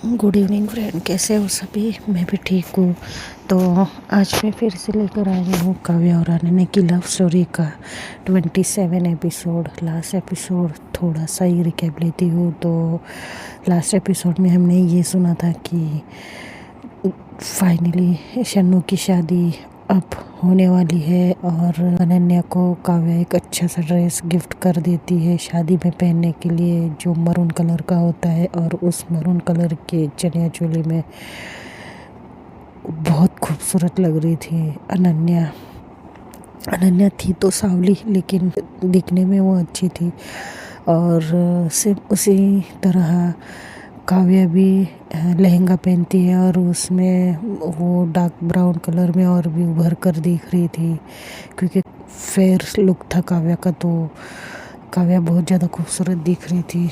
Good evening friend, कैसे हो सभी। मैं भी ठीक हूँ। तो आज मैं फिर से लेकर आई हूँ काव्या और अनन्या की लव स्टोरी का 27 एपिसोड। लास्ट एपिसोड थोड़ा सा ही रिकैप लेती हूँ। तो लास्ट एपिसोड में हमने ये सुना था कि फाइनली शन्नू की शादी अब होने वाली है और अनन्या को काव्या एक अच्छा सा ड्रेस गिफ्ट कर देती है शादी में पहनने के लिए, जो मरून कलर का होता है। और उस मरून कलर के चनिया चोली में बहुत खूबसूरत लग रही थी अनन्या। अनन्या थी तो सांवली, लेकिन दिखने में वो अच्छी थी। और सिर्फ उसी तरह काव्या भी लहंगा पहनती है और उसमें वो डार्क ब्राउन कलर में और भी उभर कर दिख रही थी, क्योंकि फेयर लुक था काव्या का। तो काव्या बहुत ज़्यादा खूबसूरत दिख रही थी।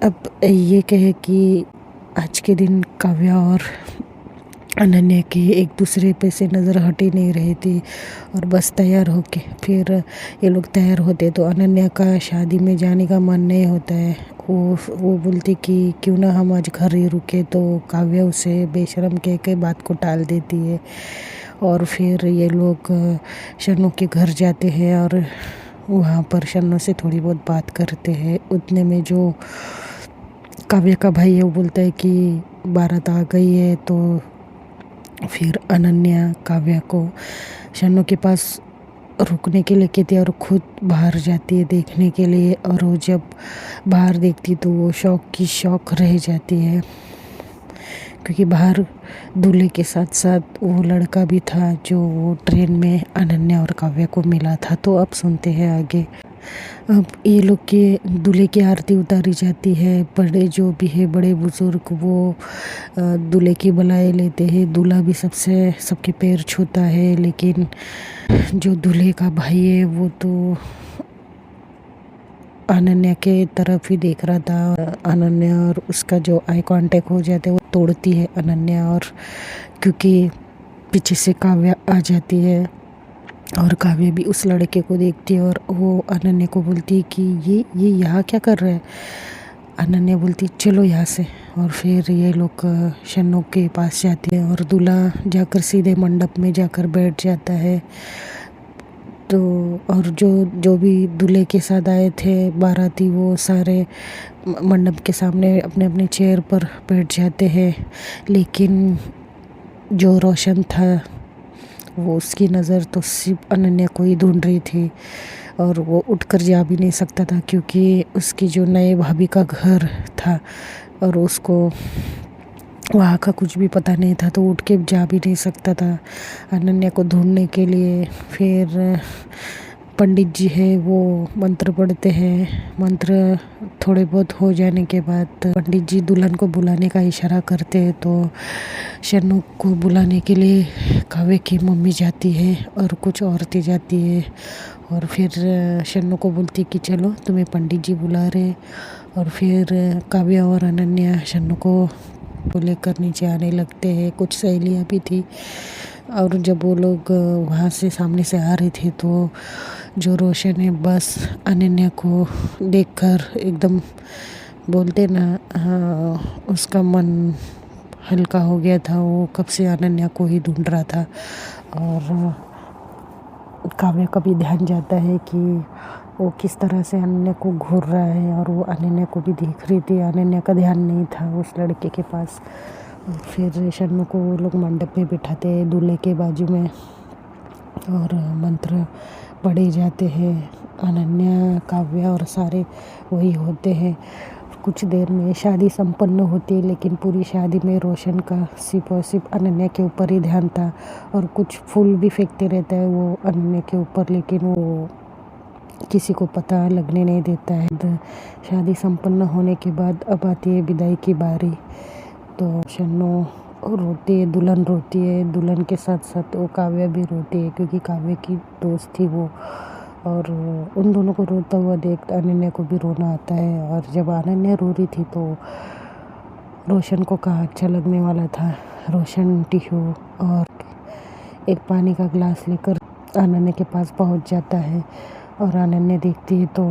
अब ये कहे कि आज के दिन काव्या और अनन्या की एक दूसरे पे से नज़र हट ही नहीं रही थी और बस तैयार होके फिर ये लोग तैयार होते। तो अनन्या का शादी में जाने का मन नहीं होता है। वो बोलती कि क्यों ना हम आज घर ही रुके। तो काव्या उसे बेशर्म कह के बात को टाल देती है और फिर ये लोग शन्नू के घर जाते हैं और वहाँ पर शन्नू से थोड़ी बहुत बात करते हैं। उतने में जो काव्या का भाई है वो बोलता है कि बारात आ गई है। तो फिर अनन्या काव्या को शन्नू के पास रुकने के लिए कहती है और खुद बाहर जाती है देखने के लिए। और वो जब बाहर देखती तो वो शौक की शौक रह जाती है, क्योंकि बाहर दूल्हे के साथ साथ वो लड़का भी था जो वो ट्रेन में अनन्या और काव्या को मिला था। तो अब सुनते हैं आगे। अब ये लोग के दूल्हे की आरती उतारी जाती है। बड़े जो भी है बड़े बुजुर्ग वो दूल्हे की बलाई लेते हैं। दूल्हा भी सबके पैर छूता है, लेकिन जो दूल्हे का भाई है वो तो अनन्या के तरफ ही देख रहा था। अनन्या और उसका जो आई कांटेक्ट हो जाता है वो तोड़ती है अनन्या, और क्योंकि पीछे से काव्या आ जाती है और काव्या भी उस लड़के को देखती है और वो अनन्या को बोलती है कि ये यहाँ क्या कर रहा है। अनन्या बोलती चलो यहाँ से। और फिर ये लोग शन्नू के पास जाते हैं और दूल्हा जाकर सीधे मंडप में जाकर बैठ जाता है। तो और जो भी दूल्हे के साथ आए थे बाराती, वो सारे मंडप के सामने अपने अपने चेयर पर बैठ जाते हैं। लेकिन जो रोशन था वो उसकी नज़र तो सिर्फ अनन्या को ही ढूंढ रही थी और वो उठकर जा भी नहीं सकता था, क्योंकि उसकी जो नए भाभी का घर था और उसको वहाँ का कुछ भी पता नहीं था, तो उठ के जा भी नहीं सकता था अनन्या को ढूंढने के लिए। फिर पंडित जी है वो मंत्र पढ़ते हैं। मंत्र थोड़े बहुत हो जाने के बाद पंडित जी दुल्हन को बुलाने का इशारा करते हैं। तो शन्नू को बुलाने के लिए काव्या की मम्मी जाती है और कुछ औरतें जाती है और फिर शन्नू को बोलती कि चलो तुम्हें पंडित जी बुला रहे। और फिर काव्या और अनन्या शन्नू को लेकर नीचे आने लगते हैं। कुछ सहेलियाँ भी थी। और जब वो लोग वहाँ से सामने से आ रहे थे तो जो रोशन है बस अनन्या को देखकर एकदम बोलते ना, हाँ, उसका मन हल्का हो गया था। वो कब से अनन्या को ही ढूंढ रहा था। और काव्या का भी ध्यान जाता है कि वो किस तरह से अनन्या को घूर रहा है और वो अनन्या को भी देख रही थी। अनन्या का ध्यान नहीं था उस लड़के के पास। फिर शन्नू को वो लोग मंडप में बिठाते हैं दूल्हे के बाजू में और मंत्र पढ़े जाते हैं। अनन्या काव्या और सारे वही होते हैं। कुछ देर में शादी संपन्न होती है, लेकिन पूरी शादी में रोशन का सिर्फ और सिर्फ अनन्या के ऊपर ही ध्यान था और कुछ फूल भी फेंकते रहता है वो अनन्या के ऊपर, लेकिन वो किसी को पता लगने नहीं देता है। शादी संपन्न होने के बाद अब आती है विदाई की बारी। तो शन्नू रोती है, दुल्हन रोती है, दुल्हन के साथ साथ वो काव्या भी रोती है, क्योंकि काव्या की दोस्त थी वो। और उन दोनों को रोता हुआ देख अनन्या को भी रोना आता है। और जब अनन्या रो रही थी तो रोशन को कहा अच्छा लगने वाला था। रोशन टिश्यू और एक पानी का ग्लास लेकर अनन्या के पास पहुंच जाता है और अनन्या देखती है तो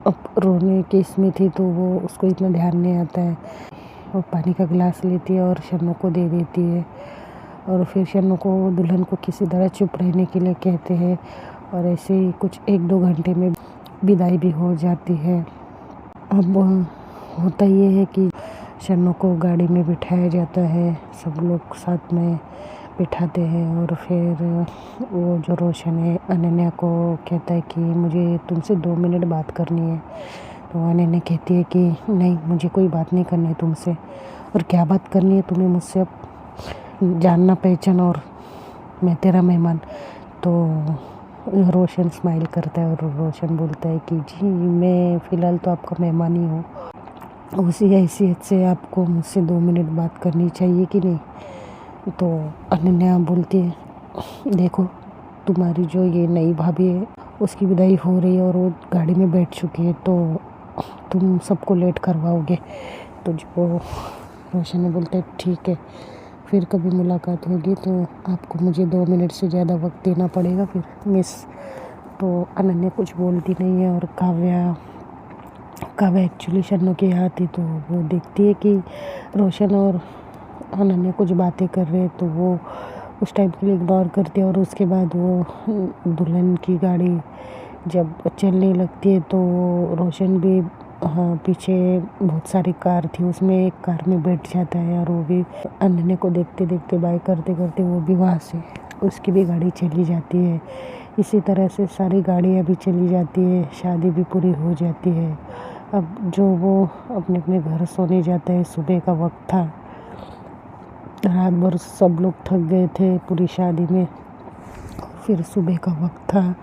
अब रोने की इसमें थी तो वो उसको इतना ध्यान नहीं आता है। और पानी का गिलास लेती है और शन्नू को दे देती है। और फिर शन्नू को दुल्हन को किसी तरह चुप रहने के लिए कहते हैं और ऐसे ही कुछ 1-2 घंटे में विदाई भी हो जाती है। अब होता ये है कि शन्नू को गाड़ी में बिठाया जाता है, सब लोग साथ में बिठाते हैं और फिर वो जो रोशन है अनन्या को कहता है कि मुझे तुमसे 2 मिनट बात करनी है। तो अनन्या कहती है कि नहीं, मुझे कोई बात नहीं करनी है तुमसे। और क्या बात करनी है तुम्हें मुझसे? अब जानना पहचान और मैं तेरा मेहमान। तो रोशन स्माइल करता है और रोशन बोलता है कि जी मैं फ़िलहाल तो आपका मेहमान ही हूँ, उसी हैसियत से आपको मुझसे 2 मिनट बात करनी चाहिए कि नहीं? तो अनन्या बोलती है देखो, तुम्हारी जो ये नई भाभी है उसकी विदाई हो रही है और वो गाड़ी में बैठ चुकी है, तो तुम सबको लेट करवाओगे? तो जो रोशन ने बोलता है ठीक है, फिर कभी मुलाकात होगी तो आपको मुझे 2 मिनट से ज़्यादा वक्त देना पड़ेगा फिर मिस। तो अनन्या कुछ बोलती नहीं है और काव्या एक्चुअली शन्नू के यहाँ थी, तो वो देखती है कि रोशन और अनन्या कुछ बातें कर रहे हैं, तो वो उस टाइम के लिए इग्नोर करती है। और उसके बाद वो दुल्हन की गाड़ी जब चलने लगती है तो रोशन भी पीछे बहुत सारी कार थी, उसमें एक कार में बैठ जाता है और वो भी अनन्या को देखते देखते बाय करते करते वो भी वहाँ से उसकी भी गाड़ी चली जाती है। इसी तरह से सारी गाड़ियाँ भी चली जाती है, शादी भी पूरी हो जाती है। अब जो वो अपने अपने घर सोने जाता है, सुबह का वक्त था, रात भर सब लोग थक गए थे पूरी शादी में, फिर सुबह का वक्त था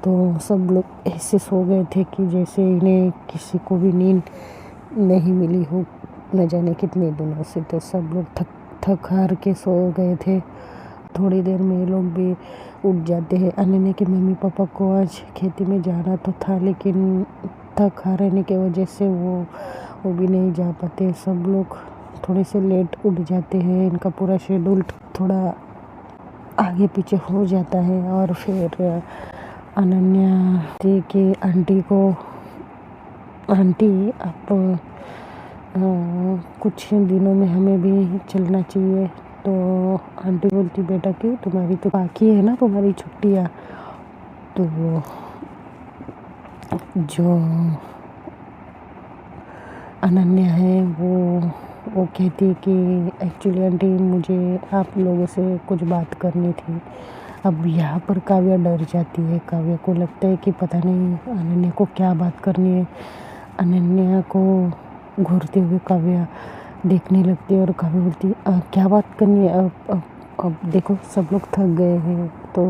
तो सब लोग ऐसे सो गए थे कि जैसे इन्हें किसी को भी नींद नहीं मिली हो न जाने कितने दिनों से। तो सब लोग थक हार के सो गए थे। थोड़ी देर में ये लोग भी उठ जाते हैं। अनन्या के मम्मी पापा को आज खेती में जाना तो था, लेकिन थक हार रहने की वजह से वो भी नहीं जा पाते। सब लोग थोड़े से लेट उठ जाते हैं, इनका पूरा शेड्यूल थोड़ा आगे पीछे हो जाता है। और फिर अनन्या थी कि आंटी आप कुछ दिनों में हमें भी चलना चाहिए। तो आंटी बोलती बेटा क्यों, तुम्हारी तो बाकी है ना तुम्हारी छुट्टियाँ। तो जो अनन्या है वो कहती है कि एक्चुअली आंटी मुझे आप लोगों से कुछ बात करनी थी। अब यहाँ पर काव्या डर जाती है। काव्या को लगता है कि पता नहीं अनन्या को क्या बात करनी है। अनन्या को घूरते हुए काव्या देखने लगती है और काव्या बोलती क्या बात करनी है? अब देखो सब लोग थक गए हैं तो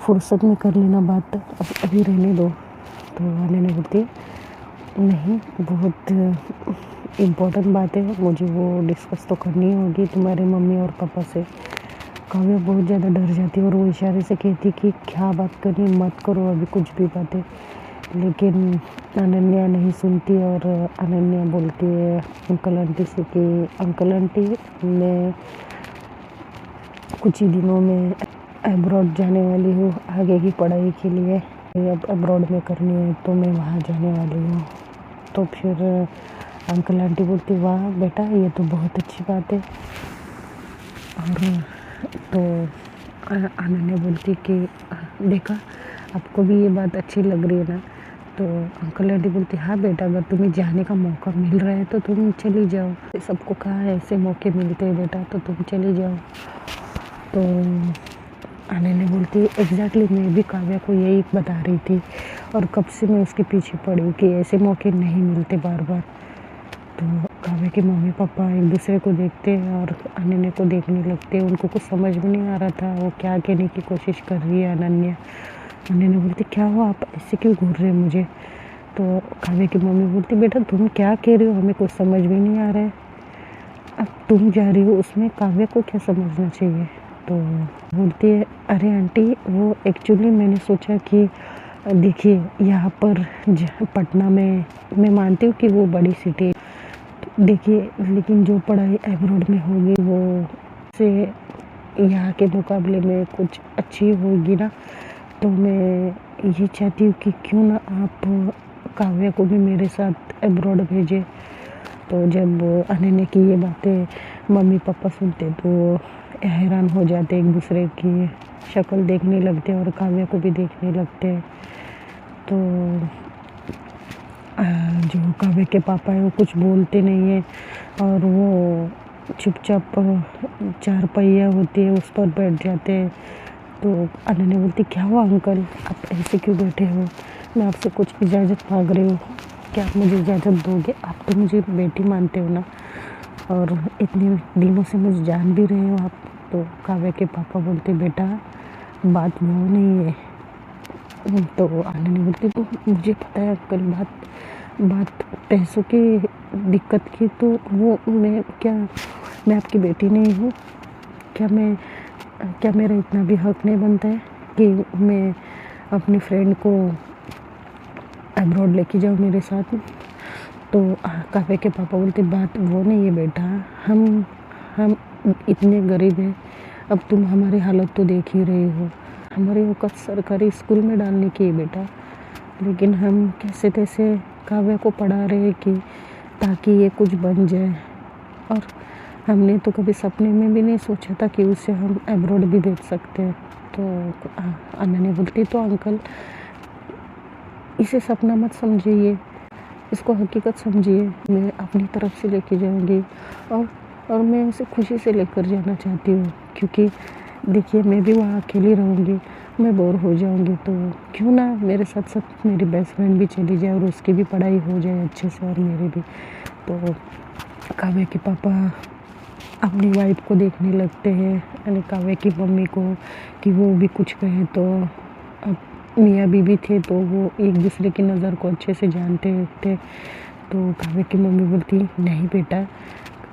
फुर्सत में कर लेना बात, अब अभी रहने दो। तो अनन्या बोलती नहीं, बहुत इम्पोर्टेंट बात है, मुझे वो डिस्कस तो करनी होगी तुम्हारे मम्मी और पापा से। काव्या बहुत ज़्यादा डर जाती है और वो इशारे से कहती कि क्या बात करनी, मत करो अभी कुछ भी बातें। लेकिन अनन्या नहीं सुनती और अनन्या बोलती है अंकल आंटी से कि अंकल आंटी मैं कुछ ही दिनों में अब्रॉड जाने वाली हूँ आगे की पढ़ाई के लिए। अब अब्रॉड में करनी है तो मैं वहाँ जाने वाली हूँ। तो फिर अंकल आंटी बोलती वाह बेटा, ये तो बहुत अच्छी बात है। और तो अनन्या बोलती कि देखा आपको भी ये बात अच्छी लग रही है ना? तो अंकल आंटी बोलती हाँ बेटा, अगर तुम्हें जाने का मौका मिल रहा है तो तुम चली जाओ, सबको कहाँ ऐसे मौके मिलते हैं बेटा, तो तुम चली जाओ। तो अनन्या बोलती एग्जैक्टली मैं भी काव्या को यही बता रही थी और कब से मैं उसके पीछे पड़ी हूँ कि ऐसे मौके नहीं मिलते बार बार। तो काव्या के मम्मी पापा एक दूसरे को देखते हैं और अनन्या को देखने लगते हैं। उनको कुछ समझ में नहीं आ रहा था वो क्या कहने की कोशिश कर रही है अनन्या। अनन्या बोलती क्या हुआ, आप ऐसे क्यों घूर रहे हैं मुझे? तो काव्या की मम्मी बोलती बेटा तुम क्या कह रही हो, हमें कुछ समझ में नहीं आ रहा है, अब तुम जा रही हो उसमें काव्या को क्या समझना चाहिए? तो बोलती है अरे आंटी वो एक्चुअली मैंने सोचा कि देखिए यहाँ पर पटना में मैं मानती हूँ कि वो बड़ी सिटी है, तो देखिए लेकिन जो पढ़ाई अब्रॉड में होगी वो से यहाँ के मुकाबले में कुछ अच्छी होगी ना। तो मैं ये चाहती हूँ कि क्यों ना आप काव्या को भी मेरे साथ अब्रॉड भेजें। तो जब अनन्या की ये बातें मम्मी पापा सुनते तो हैरान हो जाते, एक दूसरे की शक्ल देखने लगते और काव्या को भी देखने लगते। तो जो काव्या के पापा है वो कुछ बोलते नहीं है और वो चुपचाप चार पहिया होती है उस पर बैठ जाते हैं। तो अनन्या बोलती, क्या हुआ अंकल, आप ऐसे क्यों बैठे हो, मैं आपसे कुछ इजाज़त मांग रही हूँ, क्या आप मुझे इजाज़त दोगे, आप तो मुझे बेटी मानते हो ना और इतने दिनों से मुझे जान भी रहे हो आप। तो काव्या के पापा बोलते, बेटा बात वो नहीं है। तो अनन्या बोलती, तो मुझे पता है अंकल, बात पैसों की दिक्कत की, तो वो मैं आपकी बेटी नहीं हूँ क्या मेरा इतना भी हक नहीं बनता है कि मैं अपनी फ्रेंड को अब्रॉड लेके जाऊँ मेरे साथ। तो काव्या के पापा बोलते, बात वो नहीं है बेटा, हम इतने गरीब हैं, अब तुम हमारी हालत तो देख ही रही हो, हमारी औकात सरकारी स्कूल में डालने की है बेटा, लेकिन हम कैसे तैसे काव्या को पढ़ा रहे हैं कि ताकि ये कुछ बन जाए। और हमने तो कभी सपने में भी नहीं सोचा था कि उसे हम अब्रॉड भी भेज सकते हैं। तो अनन्या बोलती, तो अंकल इसे सपना मत समझिए, इसको हकीकत समझिए, मैं अपनी तरफ से लेके जाऊंगी और मैं इसे खुशी से लेकर जाना चाहती हूँ, क्योंकि देखिए मैं भी वहाँ अकेली रहूँगी, मैं बोर हो जाऊँगी, तो क्यों ना मेरे साथ साथ मेरी बेस्ट फ्रेंड भी चली जाए और उसकी भी पढ़ाई हो जाए अच्छे से और मेरी भी। तो काव्या के पापा अपनी वाइफ को देखने लगते हैं, यानी काव्या की मम्मी को, कि वो भी कुछ कहे। तो अब मियाँ बीवी थे तो वो एक दूसरे की नज़र को अच्छे से जानते थे। तो काव्या की मम्मी बोलती, नहीं बेटा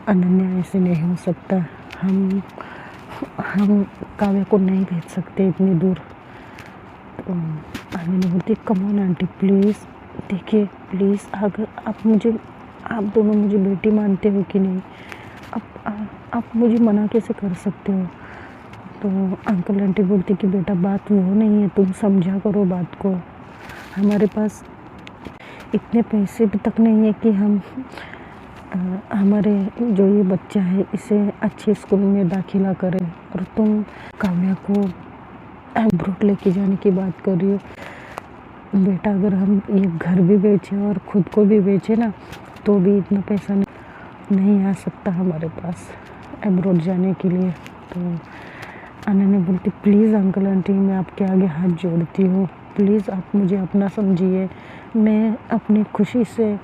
अनन्या ऐसे नहीं हो सकता, हम काव्या को नहीं भेज सकते इतनी दूर। तो अनन्या बोलती, कम ऑन आंटी प्लीज़, देखिए प्लीज़, अगर आप दोनों मुझे बेटी मानते हो कि नहीं, आप मुझे मना कैसे कर सकते हो। तो अंकल आंटी बोलती कि बेटा बात वो नहीं है, तुम समझा करो बात को, हमारे पास इतने पैसे भी तक नहीं है कि हम हमारे जो ये बच्चा है इसे अच्छे स्कूल में दाखिला करें, और तुम काव्या को अब्रॉड लेके जाने की बात कर रही हो। बेटा अगर हम ये घर भी बेचें और ख़ुद को भी बेचें ना, तो भी इतना पैसा नहीं आ सकता हमारे पास अब्रॉड जाने के लिए। तो अनन्या बोलती, प्लीज़ अंकल आंटी मैं आपके आगे हाथ जोड़ती हूँ, प्लीज़ आप मुझे अपना समझिए, मैं अपनी खुशी से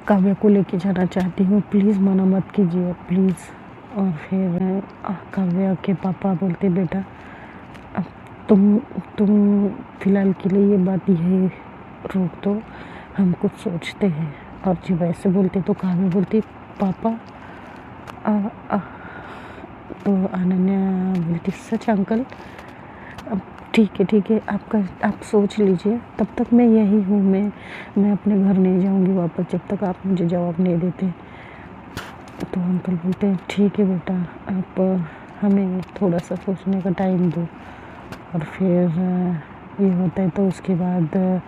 काव्या को लेके जाना चाहती हूँ, प्लीज़ मना मत कीजिए प्लीज़। और फिर काव्या के पापा बोलते, बेटा अब तुम फ़िलहाल के लिए ये बात यही रोक दो, हम कुछ सोचते हैं। और जब ऐसे बोलते तो काव्या बोलती, पापा तो अनन्या बोलती, सच अंकल, अब ठीक है आप सोच लीजिए, तब तक मैं यही हूँ, मैं अपने घर नहीं जाऊँगी वापस जब तक आप मुझे जवाब नहीं देते। तो अंकल बोलते हैं, ठीक है बेटा, आप हमें थोड़ा सा सोचने का टाइम दो। और फिर ये होता है, तो उसके बाद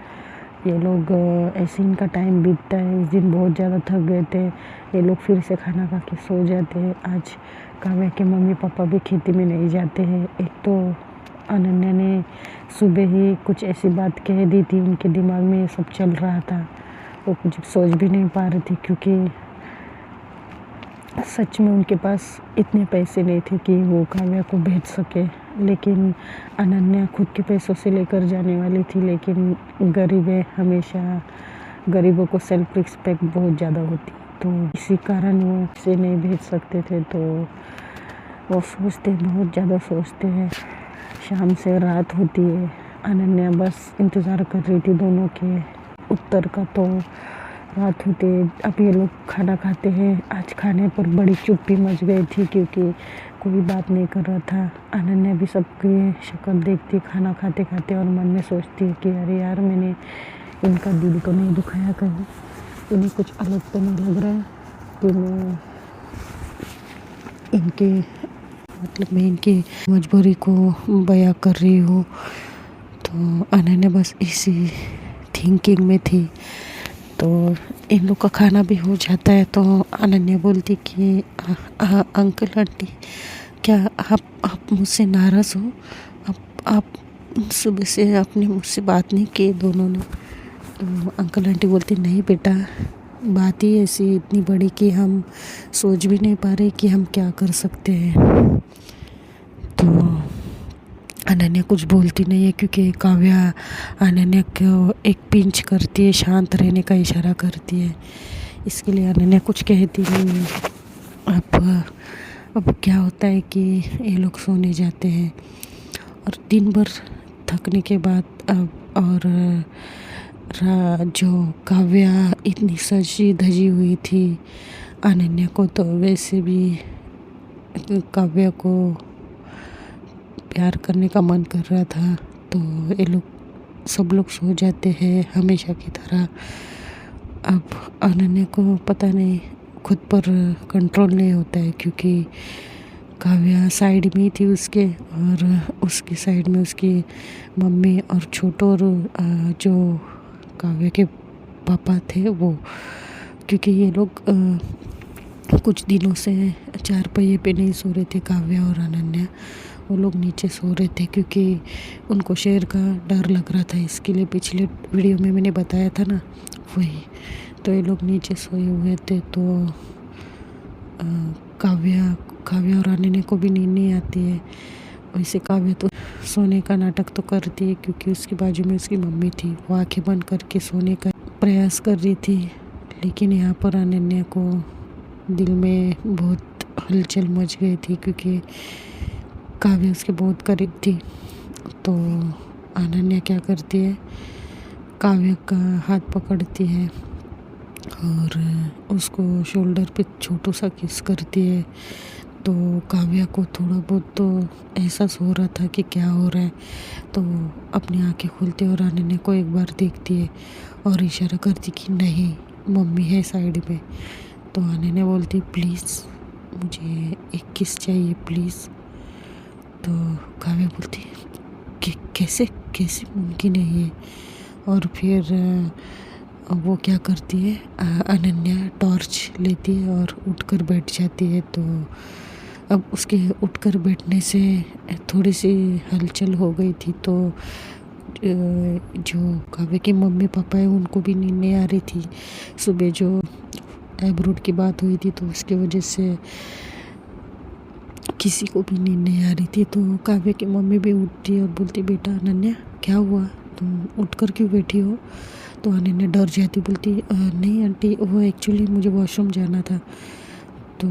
ये लोग ऐसे इनका टाइम बीतता है। इस दिन बहुत ज़्यादा थक गए थे, ये लोग फिर से खाना खा के सो जाते हैं। आज काव्या के मम्मी पापा भी खेती में नहीं जाते हैं। एक तो अनन्या ने सुबह ही कुछ ऐसी बात कह दी थी, उनके दिमाग में ये सब चल रहा था, वो कुछ सोच भी नहीं पा रही थी, क्योंकि सच में उनके पास इतने पैसे नहीं थे कि वो काव्या को भेज सके। लेकिन अनन्या खुद के पैसों से लेकर जाने वाली थी, लेकिन गरीबों को सेल्फ रिस्पेक्ट बहुत ज़्यादा होती, तो इसी कारण वो इसे नहीं भेज सकते थे। तो वो बहुत ज़्यादा सोचते हैं। शाम से रात होती है, अनन्या बस इंतज़ार कर रही थी दोनों के उत्तर का। तो रात होते अब ये लोग खाना खाते हैं। आज खाने पर बड़ी चुप्पी मच गई थी, क्योंकि कोई बात नहीं कर रहा था। अनन्या भी सबकी शक्ल देखती खाना खाते खाते और मन में सोचती कि अरे यार, मैंने इनका दिल तो नहीं दुखाया कहीं, इन्हें कुछ अलग तो नहीं लग रहा है कि मैं इनकी मजबूरी को बयां कर रही हूँ। तो अनन्या बस इसी थिंकिंग में थी। तो इन लोग का खाना भी हो जाता है। तो अनन्या बोलती कि अंकल आंटी, क्या आप मुझसे नाराज़ हो? आप सुबह से आपने मुझसे बात नहीं की दोनों ने। तो अंकल आंटी बोलती नहीं बेटा, बात ही ऐसी इतनी बड़ी कि हम सोच भी नहीं पा रहे कि हम क्या कर सकते हैं। तो अनन्या कुछ बोलती नहीं है क्योंकि काव्या अनन्या को एक पिंच करती है, शांत रहने का इशारा करती है। इसके लिए अनन्या कुछ कहती नहीं है। अब क्या होता है कि ये लोग सोने जाते हैं और दिन भर थकने के बाद जो काव्या इतनी सजी धजी हुई थी, अनन्या को तो वैसे भी काव्या को प्यार करने का मन कर रहा था। तो ये लोग सब लोग सो जाते हैं हमेशा की तरह। अब अनन्या को पता नहीं, खुद पर कंट्रोल नहीं होता है क्योंकि काव्या साइड में ही थी उसके, और उसकी साइड में उसकी मम्मी और छोटू और जो काव्या के पापा थे वो, क्योंकि ये लोग कुछ दिनों से चार पहिए पे नहीं सो रहे थे। काव्या और अनन्या वो लोग नीचे सो रहे थे क्योंकि उनको शेर का डर लग रहा था। इसके लिए पिछले वीडियो में मैंने बताया था ना, वही। तो ये लोग नीचे सोए हुए थे। तो काव्या और अनन्या को भी नींद नहीं आती है। वैसे काव्या तो सोने का नाटक तो करती है क्योंकि उसके बाजू में उसकी मम्मी थी, वो आंखें बंद करके सोने का प्रयास कर रही थी। लेकिन यहाँ पर अनन्या को दिल में बहुत हलचल मच गई थी क्योंकि काव्या उसके बहुत करीब थी। तो अनन्या क्या करती है, काव्या का हाथ पकड़ती है और उसको शोल्डर पे छोटू सा किस करती है। तो काव्या को थोड़ा बहुत तो एहसास हो रहा था कि क्या हो रहा है। तो अपनी आंखें खोलती है और अनन्या को एक बार देखती है और इशारा करती कि नहीं, मम्मी है साइड में। तो अनन्या बोलती प्लीज़ मुझे एक किस चाहिए प्लीज़। तो काव्या बोलती कि कैसे कैसे मुमकिन है ये। और फिर वो क्या करती है, अनन्या टॉर्च लेती है और उठकर बैठ जाती है। तो अब उसके उठकर बैठने से थोड़ी सी हलचल हो गई थी। तो जो काव्या के मम्मी पापा है उनको भी नींद नहीं आ रही थी। सुबह जो एब्रोड की बात हुई थी तो उसकी वजह से किसी को भी नींद नहीं आ रही थी। तो काव्या की मम्मी भी उठती है और बोलती बेटा अनन्या क्या हुआ, तुम उठकर क्यों बैठी हो? तो अनन्या डर जाती, बोलती नहीं आंटी, वो एक्चुअली मुझे वॉशरूम जाना था। तो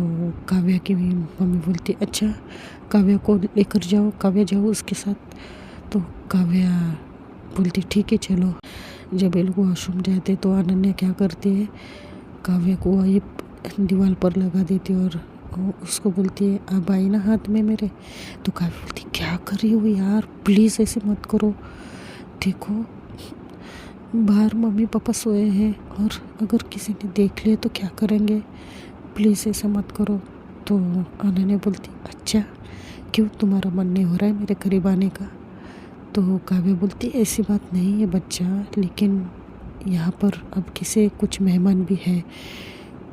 काव्या की मम्मी बोलती अच्छा काव्या को लेकर जाओ, काव्या जाओ उसके साथ। तो काव्या बोलती ठीक है चलो। जब ये लोग वॉशरूम जाते तो अनन्या क्या करती है, काव्या को वही दीवार पर लगा देती और उसको बोलती है अब आई ना हाथ में मेरे। तो काव्या बोलती क्या कर रही हो यार, प्लीज़ ऐसे मत करो, देखो बाहर मम्मी पापा सोए हैं और अगर किसी ने देख लिया तो क्या करेंगे, प्लीज़ ऐसा मत करो। तो अनन्या बोलती अच्छा क्यों, तुम्हारा मन नहीं हो रहा है मेरे करीब आने का? तो काव्या बोलती ऐसी बात नहीं है बच्चा, लेकिन यहाँ पर अब किसी कुछ मेहमान भी है,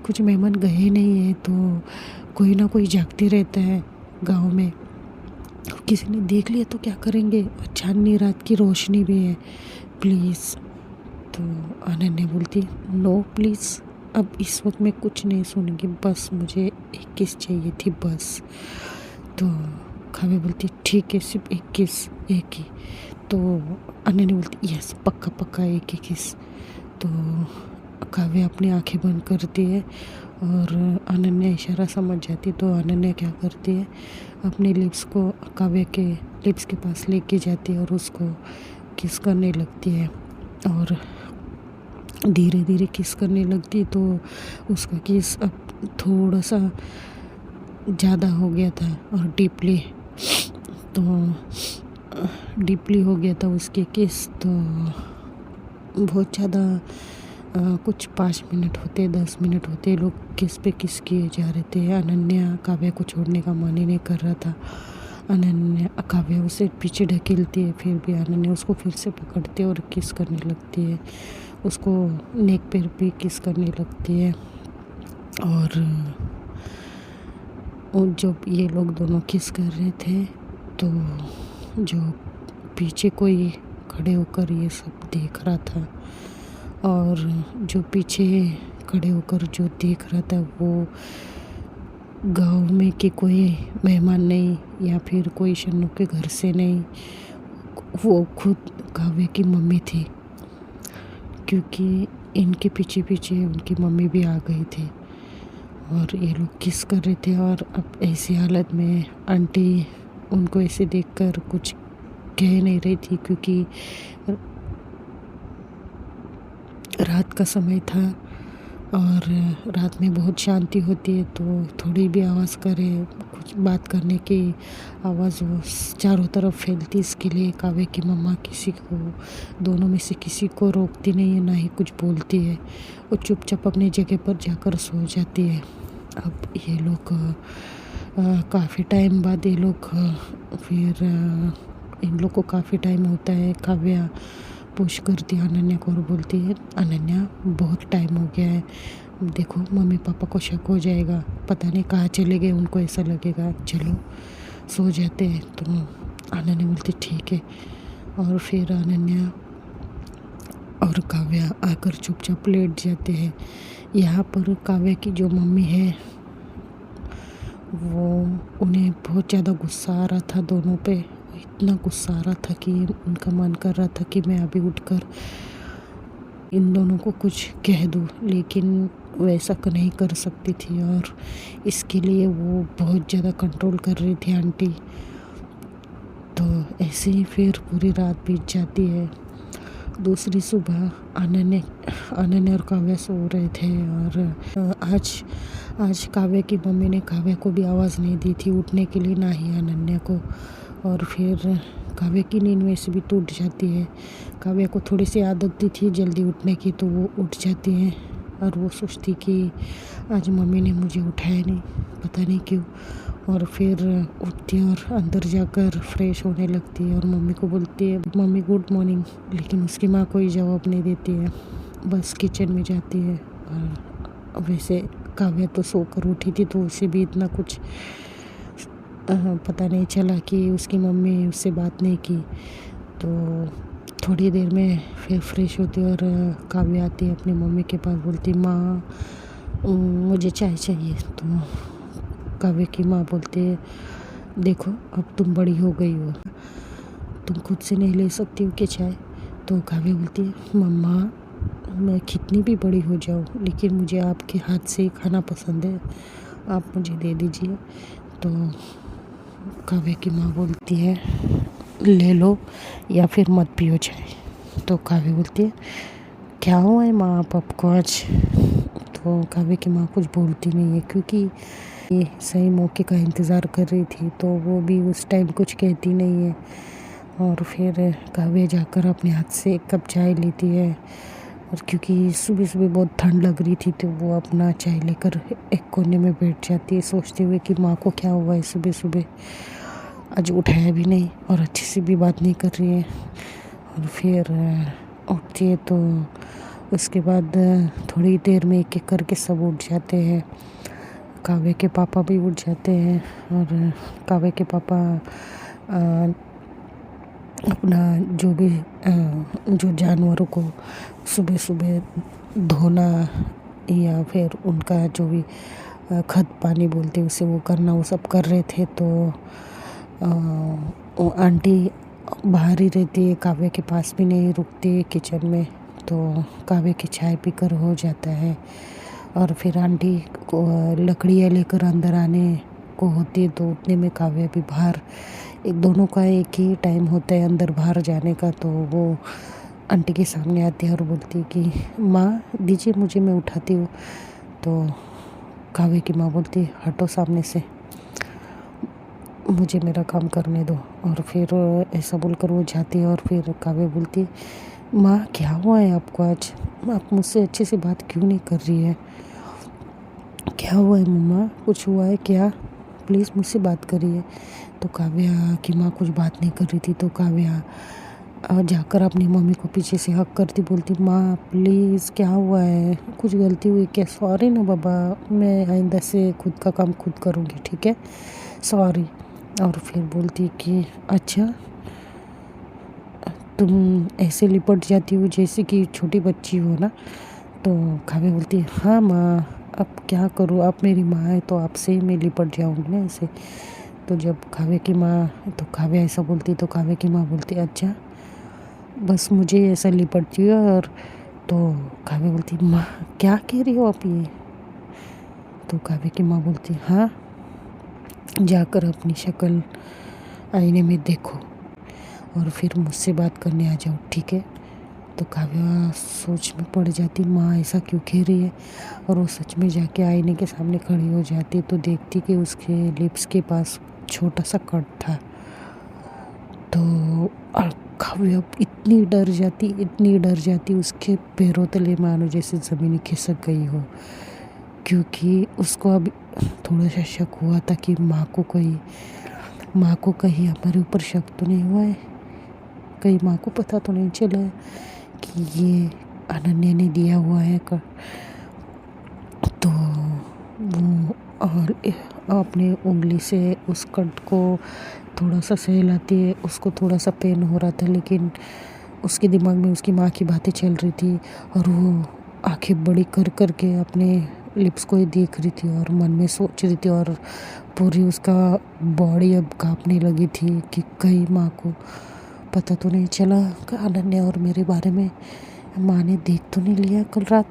कुछ मेहमान गए नहीं है तो कोई ना कोई जागते रहता है गांव में, किसी ने देख लिया तो क्या करेंगे, चांदनी रात की रोशनी भी है, प्लीज़। तो अनन्या बोलती नो प्लीज़, अब इस वक्त मैं कुछ नहीं सुनूंगी, बस मुझे एक किस चाहिए थी बस। तो काव्या बोलती ठीक है सिर्फ एक किस, एक ही। तो अनन्या बोलती यस पक्का पक्का एक ही किस। तो काव्या अपनी आंखें बंद करती है और अनन्या इशारा समझ जाती। तो अनन्या क्या करती है, अपने लिप्स को काव्या के लिप्स के पास लेके जाती है और उसको किस करने लगती है और धीरे धीरे किस करने लगती। तो उसका किस अब थोड़ा सा ज़्यादा हो गया था और डीपली हो गया था उसके किस। तो बहुत ज़्यादा कुछ 5 मिनट होते 10 मिनट होते लोग किस पे किस किए जा रहे थे। अनन्या काव्या को छोड़ने का मन ही नहीं कर रहा था। अनन्या काव्या उसे पीछे ढकेलती है, फिर भी अनन्या उसको फिर से पकड़ती है और किस करने लगती है। उसको नेक पे भी किस करने लगती है। और जब ये लोग दोनों किस कर रहे थे तो जो पीछे कोई खड़े होकर ये सब देख रहा था, और जो पीछे खड़े होकर जो देख रहा था वो गांव में कि कोई मेहमान नहीं या फिर कोई शन्नू के घर से नहीं, वो खुद काव्य की मम्मी थी, क्योंकि इनके पीछे पीछे उनकी मम्मी भी आ गई थी और ये लोग किस कर रहे थे। और अब ऐसी हालत में आंटी उनको ऐसे देखकर कुछ कह नहीं रही थी, क्योंकि रात का समय था और रात में बहुत शांति होती है, तो थोड़ी भी आवाज़ करे, कुछ बात करने की आवाज़ वो चारों तरफ फैलती। इसके लिए काव्य की मम्मा किसी को, दोनों में से किसी को रोकती नहीं है, ना ही कुछ बोलती है। वो चुपचाप अपनी जगह पर जाकर सो जाती है। अब ये लोग काफ़ी टाइम बाद ये लोग फिर इन लोग को काफ़ी टाइम होता है। काव्या पुश करती है अनन्या को और बोलती है, अनन्या बहुत टाइम हो गया है, देखो मम्मी पापा को शक हो जाएगा, पता नहीं कहाँ चले गए, उनको ऐसा लगेगा, चलो सो जाते हैं। तो अनन्या बोलती ठीक है। और फिर अनन्या और काव्या आकर चुपचाप लेट जाते हैं। यहाँ पर काव्या की जो मम्मी है वो, उन्हें बहुत ज़्यादा गुस्सा आ रहा था दोनों पे, इतना गुस्सा आ रहा था कि उनका मन कर रहा था कि मैं अभी उठकर इन दोनों को कुछ कह दूँ, लेकिन वैसा नहीं कर सकती थी और इसके लिए वो बहुत ज़्यादा कंट्रोल कर रही थी आंटी। तो ऐसे ही फिर पूरी रात बीत जाती है। दूसरी सुबह अनन्या और काव्या सो रहे थे और आज काव्या की मम्मी ने काव्या को भी आवाज़ नहीं दी थी उठने के लिए, ना ही अनन्या को। और फिर काव्या की नींद में से भी टूट जाती है। काव्या को थोड़ी सी आदत थी जल्दी उठने की, तो वो उठ जाती है और वो सोचती कि आज मम्मी ने मुझे उठाया नहीं, पता नहीं क्यों। और फिर उठती है और अंदर जाकर फ्रेश होने लगती है और मम्मी को बोलती है मम्मी गुड मॉर्निंग, लेकिन उसकी माँ कोई जवाब नहीं देती है, बस किचन में जाती है। और वैसे काव्या तो सोकर उठी थी, तो उसे भी इतना कुछ पता नहीं चला कि उसकी मम्मी उससे बात नहीं की। तो थोड़ी देर में फिर फ्रेश होती और काव्या आती है अपनी मम्मी के पास, बोलती माँ मुझे चाय चाहिए। तो काव्या की माँ बोलती है देखो अब तुम बड़ी हो गई हो, तुम खुद से नहीं ले सकती हो कि चाय। तो काव्या बोलती है मम्मा मैं कितनी भी बड़ी हो जाऊँ, लेकिन मुझे आपके हाथ से ही खाना पसंद है, आप मुझे दे दीजिए। तो काव्या की माँ बोलती है ले लो या फिर मत पियो चाय। तो काव्या बोलती है क्या हुआ है माँ आपको आज। तो काव्या की माँ कुछ बोलती नहीं है, क्योंकि ये सही मौके का इंतज़ार कर रही थी, तो वो भी उस टाइम कुछ कहती नहीं है। और फिर काव्या जाकर अपने हाथ से एक कप चाय लेती है, और क्योंकि सुबह सुबह बहुत ठंड लग रही थी, तो वो अपना चाय लेकर एक कोने में बैठ जाती है, सोचते हुए कि माँ को क्या हुआ है, सुबह सुबह आज उठाया भी नहीं और अच्छे से भी बात नहीं कर रही है। और फिर उठती है, तो उसके बाद थोड़ी देर में एक एक करके सब उठ जाते हैं। काव्या के पापा भी उठ जाते हैं और काव्या के पापा अपना जो भी जो जानवरों को सुबह सुबह धोना या फिर उनका जो भी खत पानी बोलते उसे वो करना, वो सब कर रहे थे। तो वो आंटी बाहर ही रहती है, काव्या के पास भी नहीं रुकती है किचन में। तो काव्या की चाय पीकर हो जाता है और फिर आंटी को लकड़ियाँ लेकर अंदर आने को होती है, तो उतने में काव्या भी बाहर, एक दोनों का एक ही टाइम होता है अंदर बाहर जाने का। तो वो आंटी के सामने आती है और बोलती है कि माँ दीजिए मुझे, मैं उठाती हूँ। तो काव्या की माँ बोलती है हटो सामने से, मुझे मेरा काम करने दो। और फिर ऐसा बोलकर वो जाती है। और फिर काव्या बोलती है माँ क्या हुआ है आपको आज, आप मुझसे अच्छे से बात क्यों नहीं कर रही है, क्या हुआ है मम्मा, कुछ हुआ है क्या, प्लीज़ मुझसे बात करिए। तो काव्या की माँ कुछ बात नहीं कर रही थी, तो काव्या जाकर अपनी मम्मी को पीछे से हक करती, बोलती माँ प्लीज़ क्या हुआ है, कुछ गलती हुई क्या? सॉरी ना बाबा, मैं आइंदा से खुद का काम खुद करूँगी, ठीक है, सॉरी। और फिर बोलती कि अच्छा तुम ऐसे लिपट जाती हो जैसे कि छोटी बच्ची हो ना। तो काव्या बोलती हाँ माँ, अब क्या करूँ, आप मेरी माँ है तो आपसे ही मैं लिपट जाऊँगी ना ऐसे। तो जब काव्या की माँ, तो काव्या ऐसा बोलती तो काव्या की माँ बोलती अच्छा बस मुझे ऐसा लिपटती है। और तो काव्या बोलती माँ क्या कह रही हो आप ये? तो काव्या की माँ बोलती हाँ, जाकर अपनी शक्ल आईने में देखो और फिर मुझसे बात करने आ जाओ, ठीक है। तो काव्या सोच में पड़ जाती, माँ ऐसा क्यों कह रही है। और वो सच में जाके आईने के सामने खड़ी हो जाती तो देखती कि उसके लिप्स के पास छोटा सा कट था। तो काव्या इतनी डर जाती उसके पैरों तले मानो जैसे ज़मीन खिसक गई हो, क्योंकि उसको अब थोड़ा सा शक हुआ था कि माँ को कहीं हमारे ऊपर शक तो नहीं हुआ है, कहीं माँ को पता तो नहीं चला कि ये अनन्या ने दिया हुआ है का। तो वो और अपने उंगली से उस कट को थोड़ा सा सहलाती है, उसको थोड़ा सा पेन हो रहा था, लेकिन उसके दिमाग में उसकी माँ की बातें चल रही थी और वो आंखें बड़ी कर कर के अपने लिप्स को ही देख रही थी और मन में सोच रही थी। और पूरी उसका बॉडी अब कांपने लगी थी कि कहीं माँ को पता तो नहीं चला कि अनन्या और मेरे बारे में माँ ने देख तो नहीं लिया कल रात।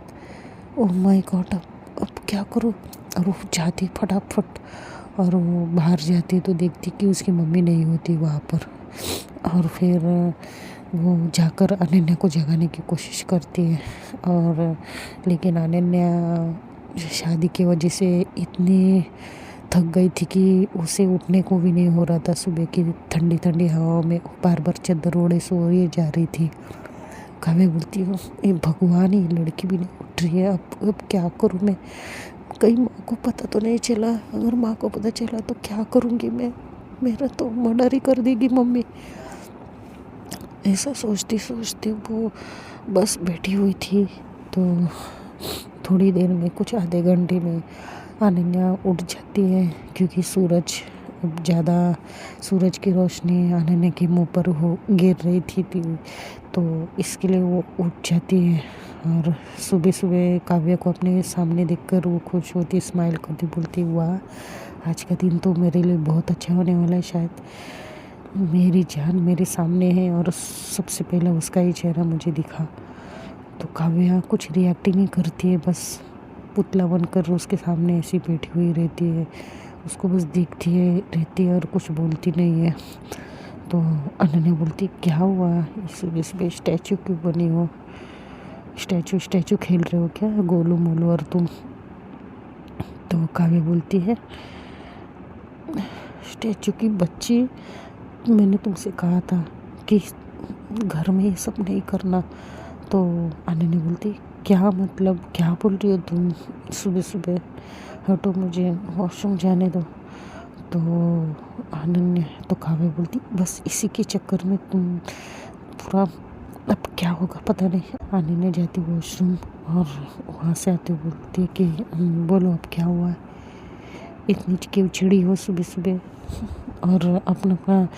ओह माय गॉड, अब क्या करूँ। और वो जाती फटाफट और वो बाहर जाती तो देखती कि उसकी मम्मी नहीं होती वहाँ पर। और फिर वो जाकर अनन्या को जगाने की कोशिश करती है, और लेकिन अनन्या शादी की वजह से इतनी थक गई थी कि उसे उठने को भी नहीं हो रहा था। सुबह की ठंडी ठंडी हवा में बार बार चादर ओढ़े सोए जा रही थी। काव्या बोलती हूँ ये भगवान, ही लड़की भी नहीं उठ रही है, अब क्या करूँ मैं, कहीं माँ को पता तो नहीं चला, अगर माँ को पता चला तो क्या करूँगी मैं, मेरा तो मर्डर ही कर देगी मम्मी। ऐसा सोचती सोचती वो बस बैठी हुई थी। तो थोड़ी देर में, कुछ आधे घंटे में अनन्या उठ जाती है, क्योंकि सूरज की रोशनी अनन्या के मुंह पर गिर रही थी तो इसके लिए वो उठ जाती है। और सुबह सुबह काव्या को अपने सामने देखकर वो खुश होती, स्माइल करती, बोलती वाह आज का दिन तो मेरे लिए बहुत अच्छा होने वाला है, शायद मेरी जान मेरे सामने है और सबसे पहले उसका ही चेहरा मुझे दिखा। तो काव्या कुछ रिएक्ट ही नहीं करती है, बस पुतला बनकर उसके सामने ऐसी बैठी हुई रहती है, उसको बस देखती है रहती है और कुछ बोलती नहीं है। तो अनन्या बोलती क्या हुआ, इसमें स्टैचू क्यों बनी हो, स्टैचू खेल रहे हो क्या गोलू मोलू और तुम? तो काव्या बोलती है स्टैचू की बच्ची, मैंने तुमसे कहा था कि घर में ये सब नहीं करना। तो अनन्या बोलती क्या मतलब, क्या बोल रही हो तुम सुबह सुबह, हटो मुझे वॉशरूम जाने दो। तो अनन्या, तो काव्या बोलती बस इसी के चक्कर में तुम पूरा, अब क्या होगा पता नहीं। अनन्या जाती वॉशरूम और वहाँ से आती बोलती है कि बोलो अब क्या हुआ है, इतनी क्यों चिड़ी हो सुबह सुबह। और अपना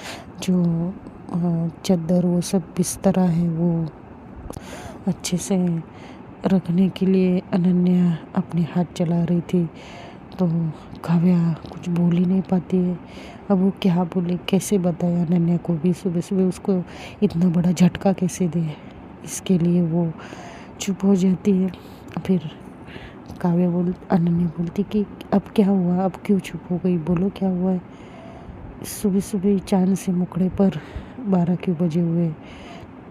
जो चादर वो सब बिस्तरा है वो अच्छे से रखने के लिए अनन्या अपने हाथ चला रही थी। तो काव्या कुछ बोल ही नहीं पाती है, अब वो क्या बोले, कैसे बताए अनन्या को भी सुबह सुबह उसको इतना बड़ा झटका कैसे दे, इसके लिए वो चुप हो जाती है। फिर अनन्या बोलती कि अब क्या हुआ, अब क्यों चुप हो गई, बोलो क्या हुआ है, सुबह सुबह चांद से मुखड़े पर 12 क्यों बजे हुए।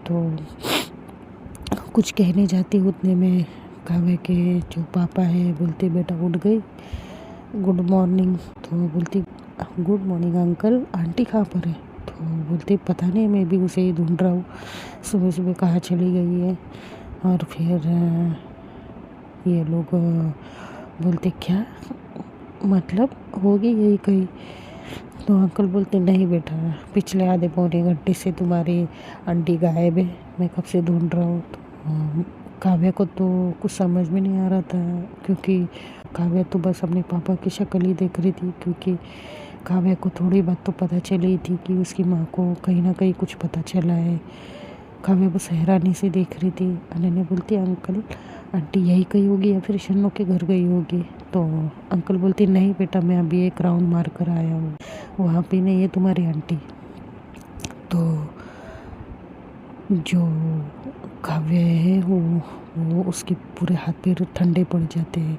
तो कुछ कहने जाती उतने में काव्या के जो पापा है बोलते बेटा उठ गई, गुड मॉर्निंग। तो बोलती गुड मॉर्निंग अंकल, आंटी कहाँ पर है? तो बोलती पता नहीं, मैं भी उसे ही ढूंढ रहा हूँ, सुबह सुबह कहाँ चली गई है। और फिर ये लोग बोलते क्या मतलब, होगी यही कहीं। तो अंकल बोलते नहीं बेटा, पिछले आधे पौने घंटे से तुम्हारी आंटी गायब है, मैं कब से ढूंढ रहा हूँ। तो काव्या को तो कुछ समझ में नहीं आ रहा था, क्योंकि काव्या तो बस अपने पापा की शक्ल ही देख रही थी, क्योंकि काव्या को थोड़ी बात तो पता चली थी कि उसकी माँ को कहीं ना कहीं कुछ पता चला है। काव्या बस हैरानी से देख रही थी। अनन्या बोलती अंकल आंटी यही गई होगी या फिर शन्नू के घर गई होगी। तो अंकल बोलती नहीं बेटा, मैं अभी एक राउंड मार कर आया हूँ, वहाँ पे नहीं है तुम्हारी आंटी। तो जो काव्य है वो उसके पूरे हाथ पैर ठंडे पड़ जाते हैं।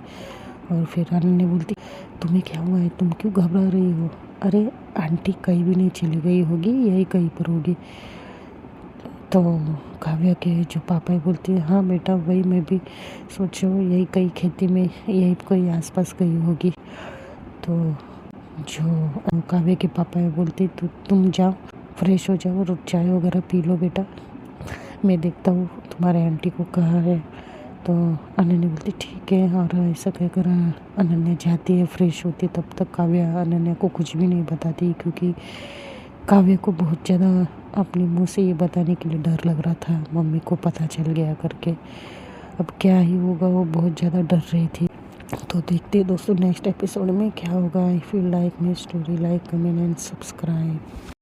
और फिर अनन्या बोलती तुम्हें क्या हुआ है, तुम क्यों घबरा रही हो। अरे आंटी कहीं भी नहीं चली गई होगी, यही कहीं पर होगी। तो काव्या के जो पापा बोलती है हाँ बेटा वही मैं भी सोच रहा हूँ, यही कहीं खेती में यही कोई आसपास गई होगी। तो जो काव्या के पापा बोलते तो तुम जाओ फ्रेश हो जाओ और चाय वगैरह पी लो बेटा, मैं देखता हूँ तुम्हारे आंटी को कहाँ है। तो अनन्या बोलती ठीक है। और ऐसा कहकर अनन्या जाती है, फ्रेश होती है। तब तक काव्या अनन्या को कुछ भी नहीं बताती, क्योंकि काव्या को बहुत ज़्यादा अपने मुंह से ये बताने के लिए डर लग रहा था, मम्मी को पता चल गया करके अब क्या ही होगा, वो बहुत ज़्यादा डर रही थी। तो देखते हैं दोस्तों नेक्स्ट एपिसोड में क्या होगा। If you like my story, like comment and subscribe.